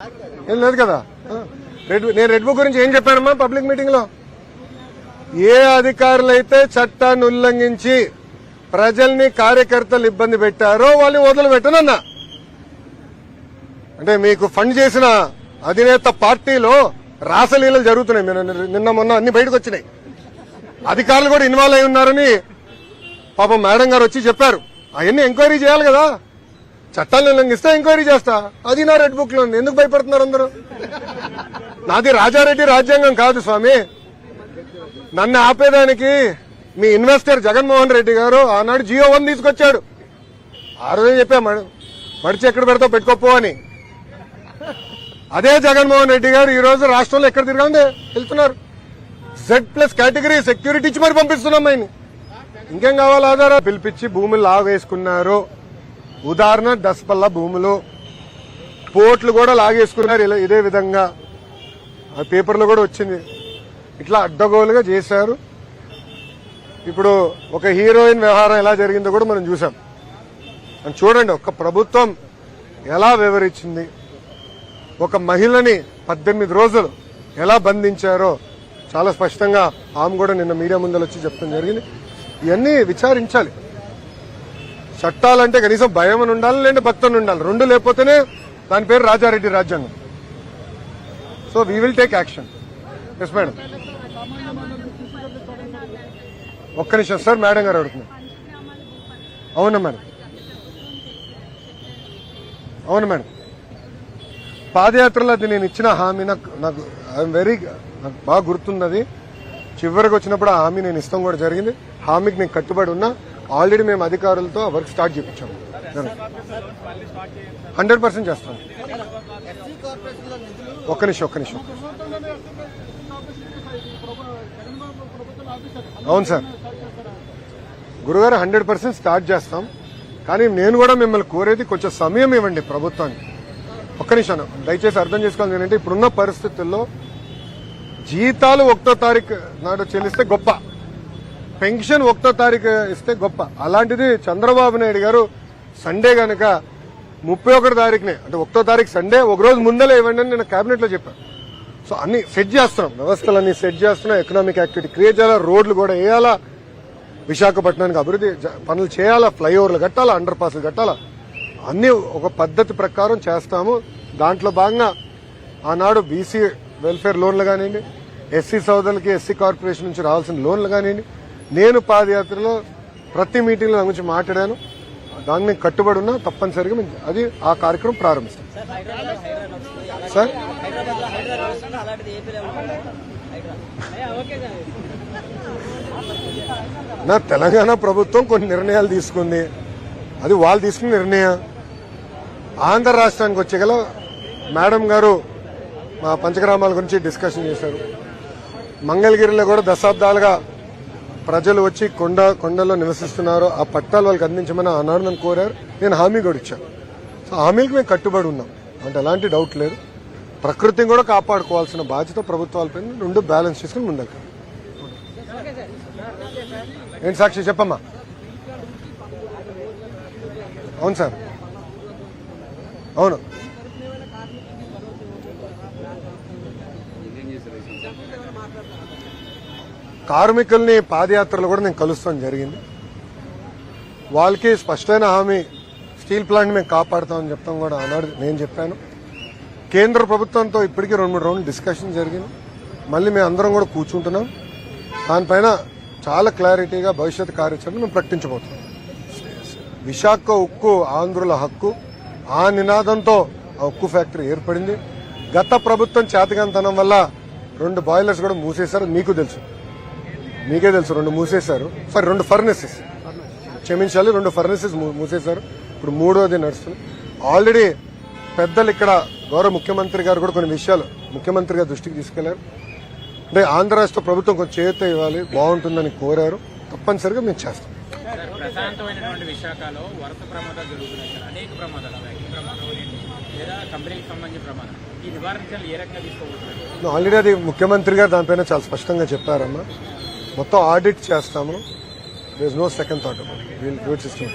ఏం లేదు కదా. నేను రెడ్ బుక్ గురించి ఏం చెప్పానమ్మా పబ్లిక్ మీటింగ్ లో? ఏ అధికారులైతే చట్టాన్ని ఉల్లంఘించి ప్రజల్ని కార్యకర్తలు ఇబ్బంది పెట్టారో వాళ్ళని వదిలిపెట్టనన్నా. అంటే మీకు ఫండ్ చేసిన అధినేత పార్టీలో రాసలీలలు జరుగుతున్నాయి. నిన్న మొన్న అన్ని బయటకు వచ్చినాయి. అధికారులు కూడా ఇన్వాల్వ్ అయి ఉన్నారని పాపం మేడం గారు వచ్చి చెప్పారు. అవన్నీ ఎంక్వైరీ చేయాలి కదా. చట్టాలను ఉల్లంఘిస్తే ఎంక్వైరీ చేస్తా. అది నా రెడ్ బుక్ లో ఉంది. ఎందుకు భయపడుతున్నారు అందరూ? నాది రాజారెడ్డి రాజ్యాంగం కాదు స్వామి. నన్ను ఆపేదానికి మీ ఇన్వెస్టర్ జగన్మోహన్ రెడ్డి గారు ఆనాడు జియో 1 తీసుకొచ్చాడు. ఆ రోజే చెప్పా మడిచి ఎక్కడ పెడతావు పెట్టుకోపో అని. అదే జగన్మోహన్ రెడ్డి గారు ఈ రోజు రాష్ట్రంలో ఎక్కడ తిరగండి వెళ్తున్నారు. Z+ కేటగిరీ సెక్యూరిటీ ఇచ్చి మరి పంపిస్తున్నాం ఆయన్ని. ఇంకేం కావాలి? ఆధారాలు పిలిపించి భూములు లాగేసుకున్నారు. ఉదాహరణ దసపల్ల భూములు, పోర్ట్లు కూడా లాగేసుకున్నారు. ఇదే విధంగా ఆ పేపర్లో కూడా వచ్చింది. ఇట్లా అడ్డగోలుగా చేశారు. ఇప్పుడు ఒక హీరోయిన్ వ్యవహారం ఎలా జరిగిందో కూడా మనం చూసాం. చూడండి ఒక ప్రభుత్వం ఎలా వివరించింది. ఒక మహిళని 18 రోజులు ఎలా బంధించారో చాలా స్పష్టంగా ఆమె కూడా నిన్న మీడియా ముందర వచ్చి చెప్తాం జరిగింది. ఇవన్నీ విచారించాలి. చట్టాలంటే కనీసం భయం అని ఉండాలి, లేదంటే భక్తి ఉండాలి. రెండు లేకపోతేనే దాని పేరు రాజారెడ్డి రాజ్యాంగం. So we will take action. Yes madam. ఒక్క నిమిషం సార్, మేడం గారు అడుగుతున్నారు. అవునా మేడం? అవును మేడం. పాదయాత్రలో అది నేను ఇచ్చిన హామీ నాకు బాగా గుర్తున్నది. చివరికి వచ్చినప్పుడు ఆ హామీ నేను ఇస్తాం కూడా జరిగింది. హామీకి నేను కట్టుబడి ఉన్నా. ఆల్రెడీ మేము అధికారులతో వర్క్ స్టార్ట్ చేయించాము. 100% చేస్తాను. ఒక్క నిమిషం. అవును సార్ గురుగారు, 100% స్టార్ట్ చేస్తాం. కానీ నేను కూడా మిమ్మల్ని కోరేది కొంచెం సమయం ఇవ్వండి ప్రభుత్వానికి. ఒక్క నిమిషం దయచేసి అర్థం చేసుకోవాలి. ఏంటంటే ఇప్పుడున్న పరిస్థితుల్లో జీతాలు 1వ తారీఖు నాడు చెల్లిస్తే గొప్ప, పెన్షన్ 1వ తారీఖు ఇస్తే గొప్ప. అలాంటిది చంద్రబాబు నాయుడు గారు సండే గనక 31 తారీఖునే, అంటే 1వ తారీఖు సండే ఒక రోజు ముందలే ఇవ్వండి అని నేను కేబినెట్ లో చెప్పాను. సో అన్ని సెట్ చేస్తున్నాం, వ్యవస్థలన్నీ సెట్ చేస్తున్నాం. ఎకనామిక్ యాక్టివిటీ క్రియేట్ చేయాలా, రోడ్లు కూడా వేయాలా, విశాఖపట్నానికి అభివృద్ధి పనులు చేయాలా, ఫ్లైఓవర్లు కట్టాలా, అండర్ పాస్లు కట్టాలా, అన్ని ఒక పద్ధతి ప్రకారం చేస్తాము. దాంట్లో భాగంగా ఆనాడు బీసీ వెల్ఫేర్ లోన్లు కానివ్వండి, ఎస్సీ సోదరులకి ఎస్సీ కార్పొరేషన్ నుంచి రావాల్సిన లోన్లు కానివ్వండి, నేను పాదయాత్రలో ప్రతి మీటింగ్ లో గురించి మాట్లాడాను. దాన్ని కట్టుబడి ఉన్నా. తప్పనిసరిగా అది ఆ కార్యక్రమం ప్రారంభిస్తాం. సార్ నా తెలంగాణ ప్రభుత్వం కొన్ని నిర్ణయాలు తీసుకుంది. అది వాళ్ళు తీసుకున్న నిర్ణయం. ఆంధ్ర రాష్ట్రానికి వచ్చేగల మేడం గారు మా పంచగ్రామాల గురించి డిస్కషన్ చేశారు. మంగళగిరిలో కూడా దశాబ్దాలుగా ప్రజలు వచ్చి కొండల్లో నివసిస్తున్నారు. ఆ పట్టాలు వాళ్ళకి అందించమని ఆనాడు నన్ను కోరారు. నేను హామీ కూడా ఇచ్చాను. సో హామీకి మేము కట్టుబడి ఉన్నాం. అంటే ఎలాంటి డౌట్ లేదు. ప్రకృతిని కూడా కాపాడుకోవాల్సిన బాధ్యత ప్రభుత్వాలపై రెండు బ్యాలెన్స్ చేసుకుని ముందుకు. ఏంటి సాక్షి చెప్పమ్మా? అవును సార్, అవును. కార్మికుల్ని పాదయాత్రలు కూడా నేను కలుస్తాం జరిగింది. వాళ్ళకి స్పష్టమైన హామీ, స్టీల్ ప్లాంట్ మేము కాపాడుతామని చెప్తాం కూడా ఆనాడు నేను చెప్పాను. కేంద్ర ప్రభుత్వంతో ఇప్పటికీ 2-3 రౌండ్లు డిస్కషన్ జరిగింది. మళ్ళీ మేము అందరం కూడా కూర్చుంటున్నాం. దానిపైన చాలా క్లారిటీగా భవిష్యత్ కార్యాచరణ మేము ప్రకటించబోతున్నాం. విశాఖ ఉక్కు ఆంధ్రుల హక్కు, ఆ నినాదంతో ఆ ఉక్కు ఫ్యాక్టరీ ఏర్పడింది. గత ప్రభుత్వం చేతగానితనం వల్ల 2 బాయిలర్స్ కూడా మూసేశారు. మీకే తెలుసు 2 మూసేశారు. 2 ఫర్నెసెస్, క్షమించాలి, 2 ఫర్నెసెస్ మూసేశారు. ఇప్పుడు 3వది నడుస్తుంది. ఆల్రెడీ పెద్దలు ఇక్కడ గౌరవ ముఖ్యమంత్రి గారు కూడా కొన్ని విషయాలు ముఖ్యమంత్రి గారి దృష్టికి తీసుకెళ్లారు. అంటే ఆంధ్ర రాష్ట్ర ప్రభుత్వం కొంచెం చేత ఇవ్వాలి, బాగుంటుందని కోరారు. తప్పనిసరిగా మేము చేస్తాం. ప్రశాంతమైనటువంటి విశాఖలో వరుస ప్రమాదాలు జరుగుతున్నాయి. అనేక ప్రమాదాలు, లేదా కంపెనీకి సంబంధించిన ప్రమాదం. ఈ నివారించాలి ఏ రకంగా తీసుకోబోతున్నారు? ఆల్రెడీ అది ముఖ్యమంత్రి గారు దానిపైన చాలా స్పష్టంగా చెప్పారమ్మా. మొత్తం ఆడిట్ చేస్తాము. There is no second thought about it. Will do it system.